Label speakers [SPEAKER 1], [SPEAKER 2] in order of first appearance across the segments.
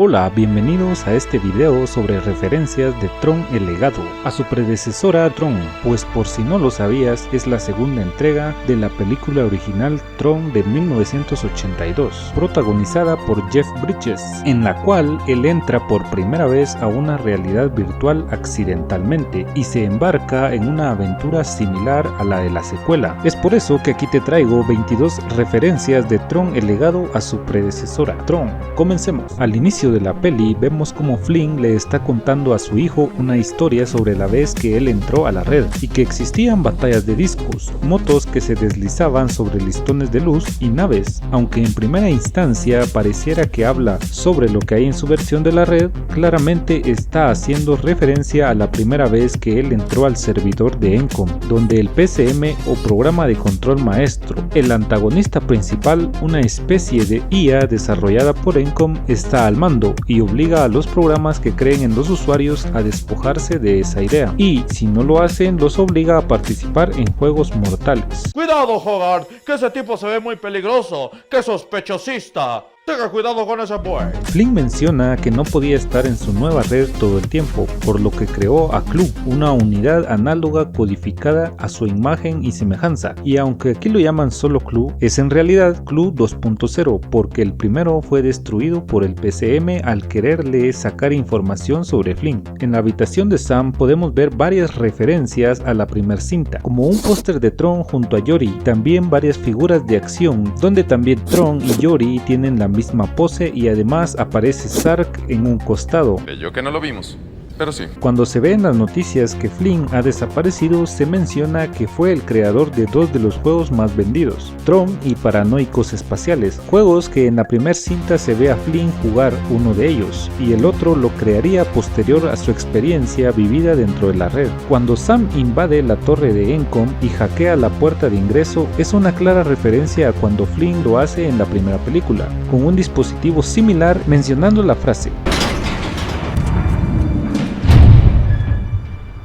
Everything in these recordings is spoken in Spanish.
[SPEAKER 1] Hola, bienvenidos a este video sobre referencias de Tron el Legado, a su predecesora Tron, pues por si no lo sabías es la segunda entrega de la película original Tron de 1982, protagonizada por Jeff Bridges, en la cual él entra por primera vez a una realidad virtual accidentalmente y se embarca en una aventura similar a la de la secuela. Es por eso que aquí te traigo 22 referencias de Tron el Legado a su predecesora Tron. Comencemos. Al inicio de la peli vemos como Flynn le está contando a su hijo una historia sobre la vez que él entró a la red y que existían batallas de discos, motos que se deslizaban sobre listones de luz y naves. Aunque en primera instancia pareciera que habla sobre lo que hay en su versión de la red, claramente está haciendo referencia a la primera vez que él entró al servidor de Encom, donde el PCM o programa de control maestro, el antagonista principal, una especie de IA desarrollada por Encom, está al mando y obliga a los programas que creen en los usuarios a despojarse de esa idea, y si no lo hacen los obliga a participar en juegos mortales.
[SPEAKER 2] Cuidado, Hogarth, que ese tipo se ve muy peligroso, que sospechosista. Tenga cuidado con ese boy.
[SPEAKER 1] Flynn menciona que no podía estar en su nueva red todo el tiempo, por lo que creó a Clu, una unidad análoga codificada a su imagen y semejanza, y aunque aquí lo llaman solo Clu, es en realidad Clu 2.0, porque el primero fue destruido por el PCM al quererle sacar información sobre Flynn. En la habitación de Sam podemos ver varias referencias a la primer cinta, como un póster de Tron junto a Yori, también varias figuras de acción, donde también Tron y Yori tienen la misma pose y además aparece Sark en un costado.
[SPEAKER 3] Yo que no lo vimos, pero sí.
[SPEAKER 1] Cuando se ve en las noticias que Flynn ha desaparecido, se menciona que fue el creador de dos de los juegos más vendidos, Tron y Paranoicos Espaciales, juegos que en la primera cinta se ve a Flynn jugar uno de ellos, y el otro lo crearía posterior a su experiencia vivida dentro de la red. Cuando Sam invade la torre de Encom y hackea la puerta de ingreso, es una clara referencia a cuando Flynn lo hace en la primera película, con un dispositivo similar mencionando la frase: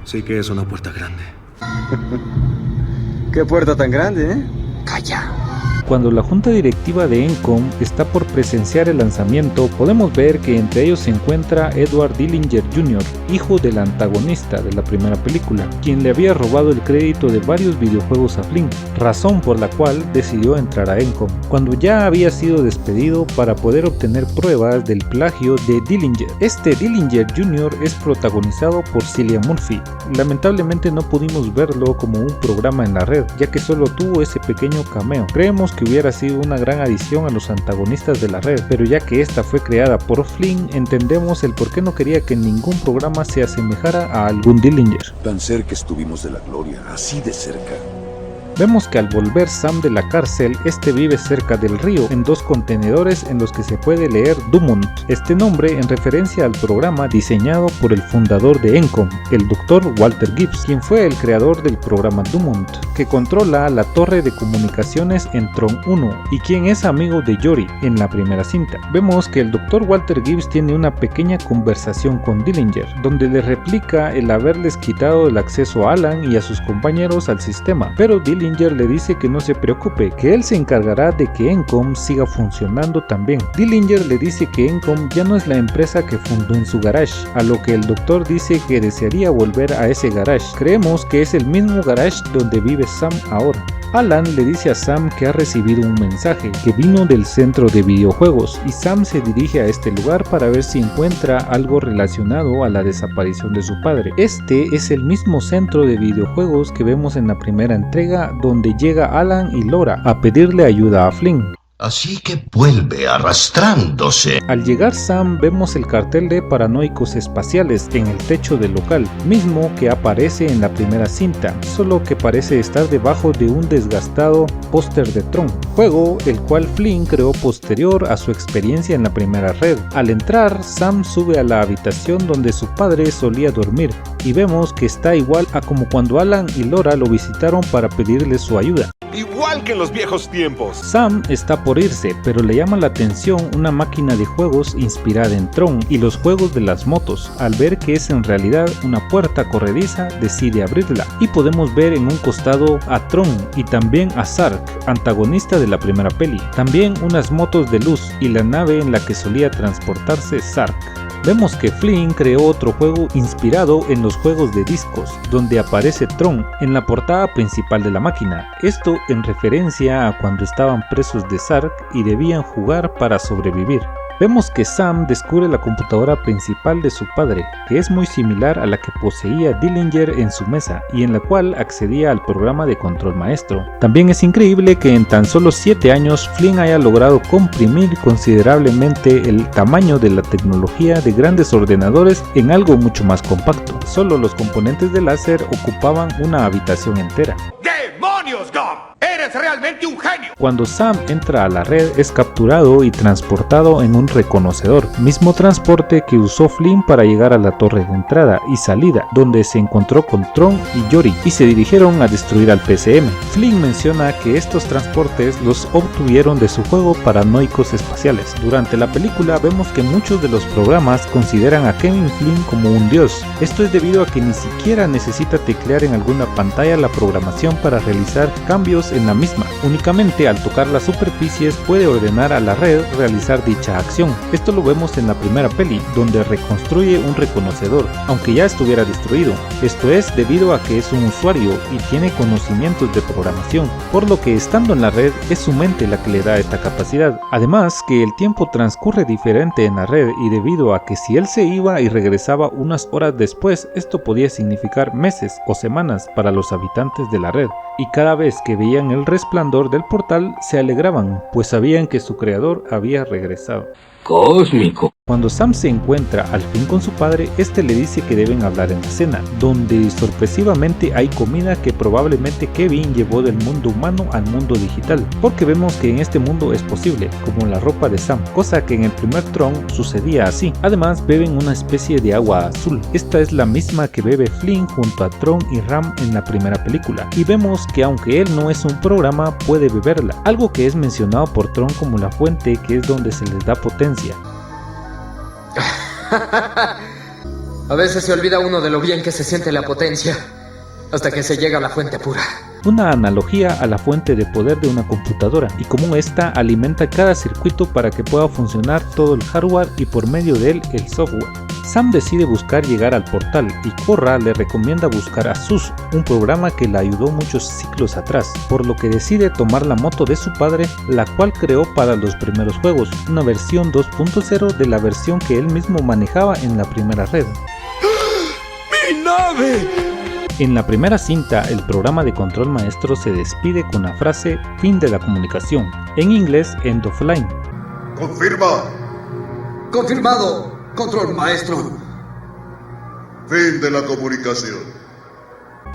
[SPEAKER 4] Sí que es una puerta grande.
[SPEAKER 5] ¿Qué puerta tan grande, eh?
[SPEAKER 4] ¡Calla!
[SPEAKER 1] Cuando la junta directiva de Encom está por presenciar el lanzamiento, podemos ver que entre ellos se encuentra Edward Dillinger Jr., hijo del antagonista de la primera película, quien le había robado el crédito de varios videojuegos a Flynn, razón por la cual decidió entrar a Encom, cuando ya había sido despedido para poder obtener pruebas del plagio de Dillinger. Este Dillinger Jr. es protagonizado por Cillian Murphy. Lamentablemente no pudimos verlo como un programa en la red, ya que solo tuvo ese pequeño cameo. Creemos que hubiera sido una gran adición a los antagonistas de la red, pero ya que esta fue creada por Flynn, entendemos el por qué no quería que ningún programa se asemejara a algún Dillinger.
[SPEAKER 6] Tan cerca estuvimos de la gloria, así de cerca.
[SPEAKER 1] Vemos que al volver Sam de la cárcel, este vive cerca del río, en dos contenedores en los que se puede leer Dumont, este nombre en referencia al programa diseñado por el fundador de Encom, el Dr. Walter Gibbs, quien fue el creador del programa Dumont, que controla la torre de comunicaciones en Tron 1, y quien es amigo de Yori en la primera cinta. Vemos que el Dr. Walter Gibbs tiene una pequeña conversación con Dillinger, donde le replica el haberles quitado el acceso a Alan y a sus compañeros al sistema, pero Dillinger le dice que no se preocupe, que él se encargará de que Encom siga funcionando también. Dillinger le dice que Encom ya no es la empresa que fundó en su garage, a lo que el doctor dice que desearía volver a ese garage. Creemos que es el mismo garage donde vive Sam ahora. Alan le dice a Sam que ha recibido un mensaje que vino del centro de videojuegos y Sam se dirige a este lugar para ver si encuentra algo relacionado a la desaparición de su padre. Este es el mismo centro de videojuegos que vemos en la primera entrega, donde llega Alan y Laura a pedirle ayuda a Flynn.
[SPEAKER 7] Así que vuelve arrastrándose.
[SPEAKER 1] Al llegar Sam vemos el cartel de Paranoicos Espaciales en el techo del local, mismo que aparece en la primera cinta, solo que parece estar debajo de un desgastado póster de Tron, juego el cual Flynn creó posterior a su experiencia en la primera red. Al entrar, Sam sube a la habitación donde su padre solía dormir y vemos que está igual a como cuando Alan y Laura lo visitaron para pedirle su ayuda.
[SPEAKER 7] Igual
[SPEAKER 5] igual que en los viejos tiempos.
[SPEAKER 1] Sam está por irse, pero le llama la atención una máquina de juegos inspirada en Tron y los juegos de las motos. Al ver que es en realidad una puerta corrediza, decide abrirla y podemos ver en un costado a Tron y también a Zark, antagonista de la primera peli. También unas motos de luz y la nave en la que solía transportarse Zark. Vemos que Flynn creó otro juego inspirado en los juegos de discos, donde aparece Tron en la portada principal de la máquina, esto en referencia a cuando estaban presos de Zark y debían jugar para sobrevivir. Vemos que Sam descubre la computadora principal de su padre, que es muy similar a la que poseía Dillinger en su mesa y en la cual accedía al programa de control maestro. También es increíble que en tan solo 7 años Flynn haya logrado comprimir considerablemente el tamaño de la tecnología de grandes ordenadores en algo mucho más compacto. Solo los componentes de láser ocupaban una habitación entera.
[SPEAKER 5] ¡Demonios, Gum! ¡Eres realmente un genio!
[SPEAKER 1] Cuando Sam entra a la red es capturado y transportado en un reconocedor, mismo transporte que usó Flynn para llegar a la torre de entrada y salida, donde se encontró con Tron y Yori y se dirigieron a destruir al PCM. Flynn menciona que estos transportes los obtuvieron de su juego Paranoicos Espaciales. Durante la película vemos que muchos de los programas consideran a Kevin Flynn como un dios. Esto es debido a que ni siquiera necesita teclear en alguna pantalla la programación para realizar cambios en la misma. Únicamente al tocar las superficies puede ordenar a la red realizar dicha acción. Esto lo vemos en la primera peli, donde reconstruye un reconocedor, aunque ya estuviera destruido. Esto es debido a que es un usuario y tiene conocimientos de programación, por lo que estando en la red es su mente la que le da esta capacidad. Además que el tiempo transcurre diferente en la red y debido a que si él se iba y regresaba unas horas después, esto podía significar meses o semanas para los habitantes de la red. Y cada vez que veían el resplandor del portal se alegraban, pues sabían que su creador había regresado.
[SPEAKER 4] Cósmico.
[SPEAKER 1] Cuando Sam se encuentra al fin con su padre, este le dice que deben hablar en la cena, donde sorpresivamente hay comida que probablemente Kevin llevó del mundo humano al mundo digital, porque vemos que en este mundo es posible, como la ropa de Sam, cosa que en el primer Tron sucedía así. Además beben una especie de agua azul, esta es la misma que bebe Flynn junto a Tron y Ram en la primera película, y vemos que aunque él no es un programa, puede beberla, algo que es mencionado por Tron como la fuente que es donde se les da potencia.
[SPEAKER 8] A veces se olvida uno de lo bien que se siente la potencia, hasta que se llega a la fuente pura.
[SPEAKER 1] Una analogía a la fuente de poder de una computadora y cómo esta alimenta cada circuito para que pueda funcionar todo el hardware y por medio de él el software. Sam decide buscar llegar al portal y Korra le recomienda buscar a Sus, un programa que le ayudó muchos ciclos atrás, por lo que decide tomar la moto de su padre, la cual creó para los primeros juegos, una versión 2.0 de la versión que él mismo manejaba en la primera red.
[SPEAKER 5] ¡Mi nave!
[SPEAKER 1] En la primera cinta, el programa de control maestro se despide con la frase "fin de la comunicación", en inglés "end of line".
[SPEAKER 9] Confirma.
[SPEAKER 8] Confirmado, control maestro.
[SPEAKER 9] Fin de la comunicación.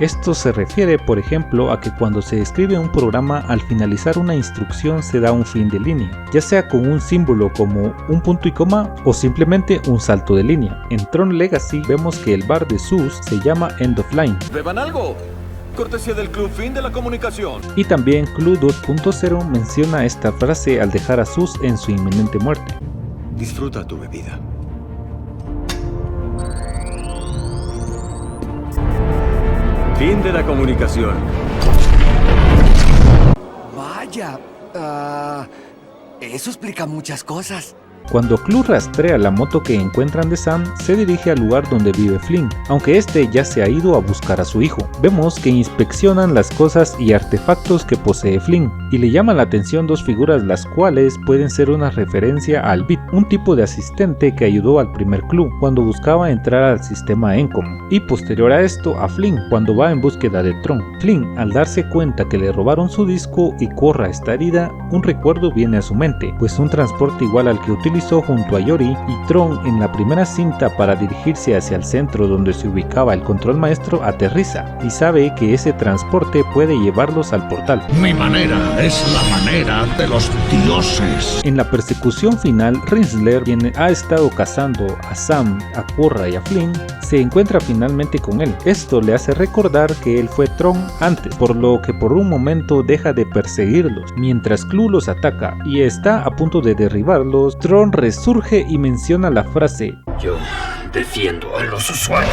[SPEAKER 1] Esto se refiere, por ejemplo, a que cuando se escribe un programa, al finalizar una instrucción se da un fin de línea, ya sea con un símbolo como un punto y coma o simplemente un salto de línea. En Tron Legacy vemos que el bar de Sus se llama End of Line.
[SPEAKER 2] ¡Beban algo! Cortesía del Club Fin de la Comunicación.
[SPEAKER 1] Y también Club 2.0 menciona esta frase al dejar a Sus en su inminente muerte.
[SPEAKER 4] Disfruta tu bebida.
[SPEAKER 5] Fin de la comunicación.
[SPEAKER 10] Vaya, eso explica muchas cosas.
[SPEAKER 1] Cuando Clue rastrea la moto que encuentran de Sam, se dirige al lugar donde vive Flynn, aunque este ya se ha ido a buscar a su hijo. Vemos que inspeccionan las cosas y artefactos que posee Flynn, y le llama la atención dos figuras, las cuales pueden ser una referencia al Bit, un tipo de asistente que ayudó al primer Clue cuando buscaba entrar al sistema Encom, y posterior a esto a Flynn cuando va en búsqueda de Tron. Flynn, al darse cuenta que le robaron su disco y Korra está herida, un recuerdo viene a su mente, pues un transporte igual al que utiliza utilizó junto a Yori y Tron en la primera cinta para dirigirse hacia el centro donde se ubicaba el control maestro, aterriza y sabe que ese transporte puede llevarlos al portal.
[SPEAKER 7] Mi manera es la manera de los dioses.
[SPEAKER 1] En la persecución final, Rinzler, quien ha estado cazando a Sam, a Korra y a Flynn, se encuentra finalmente con él. Esto le hace recordar que él fue Tron antes, por lo que por un momento deja de perseguirlos. Mientras Clu los ataca y está a punto de derribarlos, Tron resurge y menciona la frase:
[SPEAKER 4] Yo defiendo a los usuarios.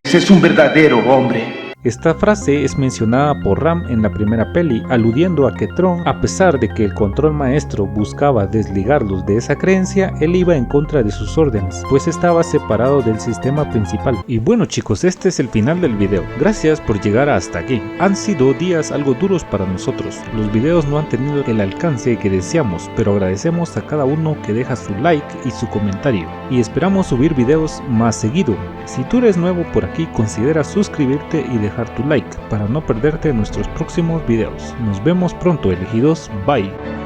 [SPEAKER 10] Ese es un verdadero hombre.
[SPEAKER 1] Esta frase es mencionada por Ram en la primera peli, aludiendo a que Tron, a pesar de que el control maestro buscaba desligarlos de esa creencia, él iba en contra de sus órdenes, pues estaba separado del sistema principal. Y bueno chicos, este es el final del video. Gracias por llegar hasta aquí. Han sido días algo duros para nosotros. Los videos no han tenido el alcance que deseamos, pero agradecemos a cada uno que deja su like y su comentario. Y esperamos subir videos más seguido. Si tú eres nuevo por aquí, considera suscribirte y dejar tu like para no perderte nuestros próximos videos. Nos vemos pronto, elegidos. Bye.